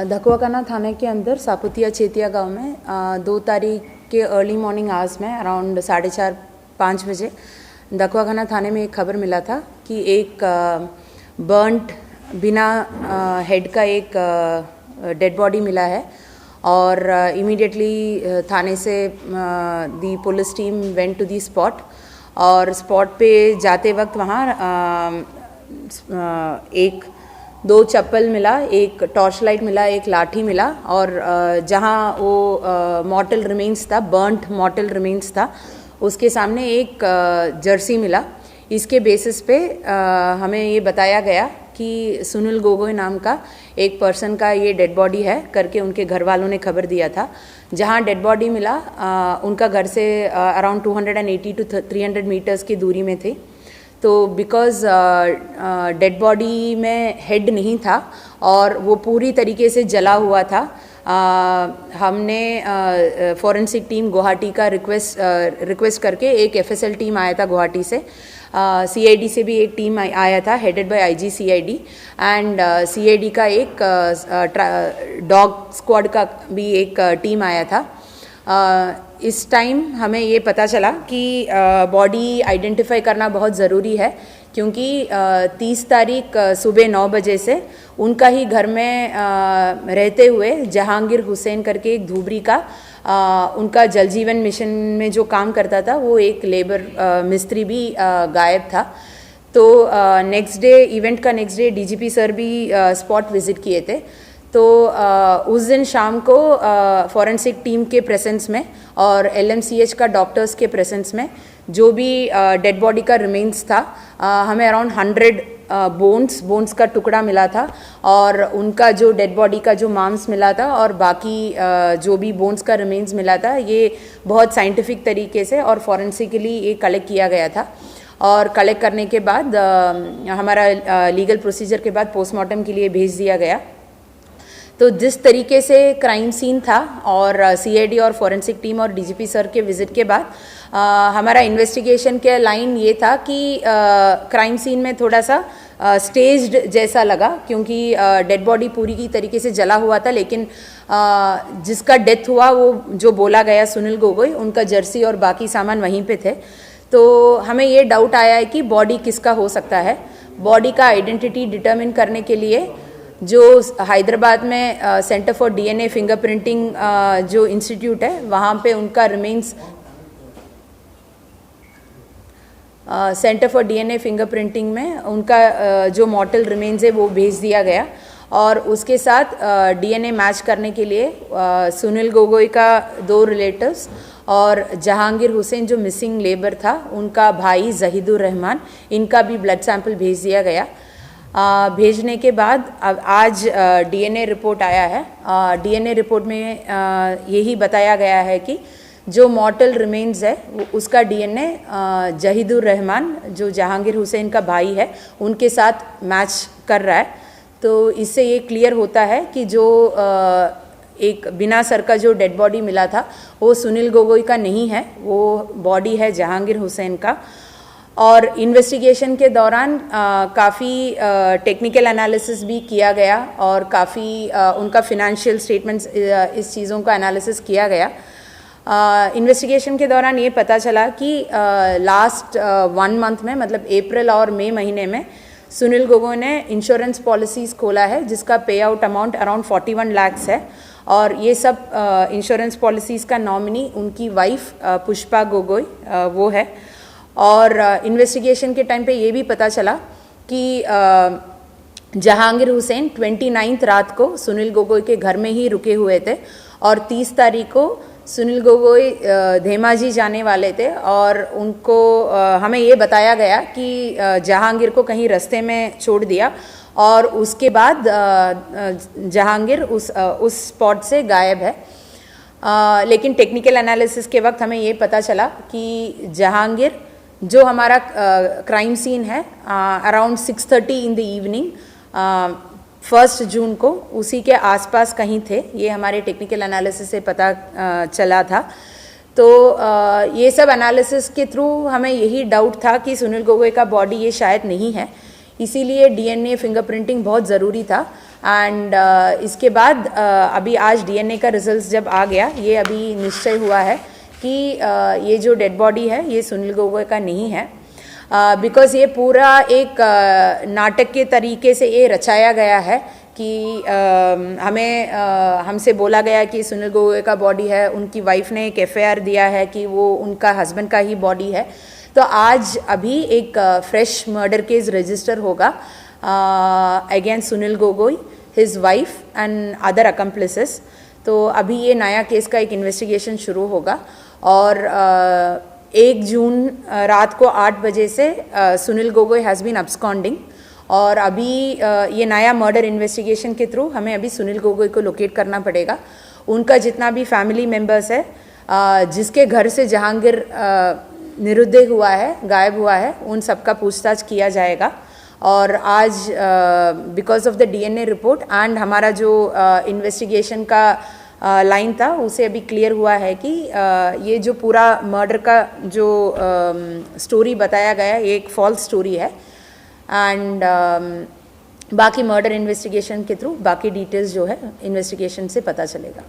धकुआखाना थाने के अंदर सापुतिया चेतिया गांव में 2 तारीख के अर्ली मॉर्निंग आवर्स में अराउंड 4:30-5 बजे धकुआखाना थाने में एक खबर मिला था कि एक बर्न्ट बिना हेड का एक डेड बॉडी मिला है और इमीडिएटली थाने से the police team went to the spot और स्पॉट पे जाते वक्त वहाँ एक 2 चप्पल मिला, एक टॉर्च लाइट मिला, एक लाठी मिला और जहाँ वो मॉर्टल रिमेन्स था, बर्न्ट मॉर्टल रिमेन्स था, उसके सामने एक जर्सी मिला। इसके बेसिस पे हमें ये बताया गया कि सुनील गोगोई नाम का एक पर्सन का ये डेड बॉडी है करके उनके घर वालों ने खबर दिया था। जहाँ डेड बॉडी मिला उनका घर से अराउंड 280 to 300 मीटर्स की दूरी में थे। तो बिकॉज़ डेड बॉडी में हेड नहीं था और वो पूरी तरीके से जला हुआ था, हमने फॉरेंसिक टीम गुवाहाटी का रिक्वेस्ट करके एक एफएसएल टीम आया था गुवाहाटी से, सीआईडी से भी एक टीम आया था headed by IG CID and CID का एक डॉग स्क्वाड का भी एक टीम आया था। इस टाइम हमें ये पता चला कि बॉडी आइडेंटिफाई करना बहुत ज़रूरी है क्योंकि 30 तारीख सुबह 9 बजे से उनका ही घर में रहते हुए जहांगीर हुसैन करके एक धुबरी का उनका जल जीवन मिशन में जो काम करता था वो एक लेबर मिस्त्री भी गायब था। तो नेक्स्ट डे इवेंट का नेक्स्ट डे डीजीपी सर भी स्पॉट विजिट किए थे। तो उस दिन शाम को फॉरेंसिक टीम के प्रेजेंस में और एलएमसीएच का डॉक्टर्स के प्रेजेंस में जो भी डेड बॉडी का रिमेन्स था, हमें अराउंड 100 बोन्स का टुकड़ा मिला था और उनका जो डेड बॉडी का जो मांस मिला था और बाकी जो भी बोन्स का रिमेन्स मिला था, ये बहुत साइंटिफिक तरीके से और फॉरेंसिकली ये कलेक्ट किया गया था। और कलेक्ट करने के बाद हमारा लीगल प्रोसीजर के बाद पोस्टमार्टम के लिए भेज दिया गया। तो जिस तरीके से क्राइम सीन था और सीआईडी और फॉरेंसिक टीम और डीजीपी सर के विजिट के बाद हमारा इन्वेस्टिगेशन के लाइन ये था कि क्राइम सीन में थोड़ा सा स्टेज्ड जैसा लगा क्योंकि डेड बॉडी पूरी की तरीके से जला हुआ था, लेकिन जिसका डेथ हुआ वो जो बोला गया सुनील गोगोई, उनका जर्सी और बाकी सामान वहीं पे थे। तो हमें ये डाउट आया है कि बॉडी किसका हो सकता है। बॉडी का आइडेंटिटी डिटरमिन करने के लिए जो हैदराबाद में सेंटर फॉर डीएनए फिंगरप्रिंटिंग जो इंस्टीट्यूट है वहाँ पे उनका remains centre for DNA fingerprinting में उनका जो मॉर्टल रिमेन्स है वो भेज दिया गया और उसके साथ डीएनए मैच करने के लिए सुनील गोगोई का 2 रिलेटिव्स और जहांगीर हुसैन जो मिसिंग लेबर था उनका भाई जहीदुर रहमान, इनका भी ब्लड सैंपल भेज दिया गया। भेजने के बाद अब आज डीएनए रिपोर्ट आया है। डीएनए रिपोर्ट में यही बताया गया है कि जो मॉर्टल रिमेन्स है उसका डीएनए जहीदुर रहमान जो जहांगीर हुसैन का भाई है उनके साथ मैच कर रहा है। तो इससे ये क्लियर होता है कि जो एक बिना सर का जो डेड बॉडी मिला था वो सुनील गोगोई का नहीं है, वो बॉडी है जहांगीर हुसैन का। और इन्वेस्टिगेशन के दौरान काफ़ी टेक्निकल एनालिसिस भी किया गया और काफ़ी उनका फिनेंशियल स्टेटमेंट्स इस चीज़ों का एनालिसिस किया गया। इन्वेस्टिगेशन के दौरान ये पता चला कि लास्ट 1 मंथ में मतलब अप्रैल और मई महीने में सुनील गोगोई ने इंश्योरेंस पॉलिसीज़ खोला है जिसका पे आउट अमाउंट अराउंड 41 लाख्स है और ये सब इंश्योरेंस पॉलिसीज़ का नॉमिनी उनकी वाइफ पुष्पा गोगोई वो है। और इन्वेस्टिगेशन के टाइम पे ये भी पता चला कि जहांगीर हुसैन 29 रात को सुनील गोगोई के घर में ही रुके हुए थे और 30 तारीख को सुनील गोगोई धेमाजी जाने वाले थे और उनको हमें ये बताया गया कि जहांगीर को कहीं रास्ते में छोड़ दिया और उसके बाद जहांगीर उस स्पॉट से गायब है। लेकिन टेक्निकल एनालिसिस के वक्त हमें ये पता चला कि जहांगीर जो हमारा क्राइम सीन है अराउंड 6:30 इन द इवनिंग 1 जून को उसी के आसपास कहीं थे, ये हमारे टेक्निकल एनालिसिस से पता चला था। तो ये सब एनालिसिस के थ्रू हमें यही डाउट था कि सुनील गोगोई का बॉडी ये शायद नहीं है। इसीलिए डीएनए फिंगरप्रिंटिंग बहुत ज़रूरी था। एंड इसके बाद अभी आज डीएनए का रिजल्ट जब आ गया, ये अभी निश्चय हुआ है कि ये जो डेड बॉडी है ये सुनील गोगोई का नहीं है, बिकॉज़ ये पूरा एक नाटक के तरीके से ये रचाया गया है कि हमसे बोला गया कि सुनील गोगोई का बॉडी है, उनकी वाइफ ने एक एफआईआर दिया है कि वो उनका हस्बैंड का ही बॉडी है। तो आज अभी एक फ्रेश मर्डर केस रजिस्टर होगा against Sunil Gogoi, his wife and other accomplices. तो अभी ये नया केस का एक इन्वेस्टिगेशन शुरू होगा और 1 जून रात को 8 बजे से Sunil Gogoi has been absconding, और अभी ये नया मर्डर इन्वेस्टिगेशन के थ्रू हमें अभी सुनील गोगोई को लोकेट करना पड़ेगा। उनका जितना भी फैमिली मेम्बर्स है जिसके घर से जहांगीर निरुद्देश हुआ है, गायब हुआ है, उन सबका पूछताछ किया जाएगा। और आज because of the DNA report and हमारा जो इन्वेस्टिगेशन का लाइन था उसे अभी क्लियर हुआ है कि ये जो पूरा मर्डर का जो स्टोरी बताया गया ये एक फॉल्स स्टोरी है। एंड बाकी मर्डर इन्वेस्टिगेशन के थ्रू बाकी डिटेल्स जो है इन्वेस्टिगेशन से पता चलेगा।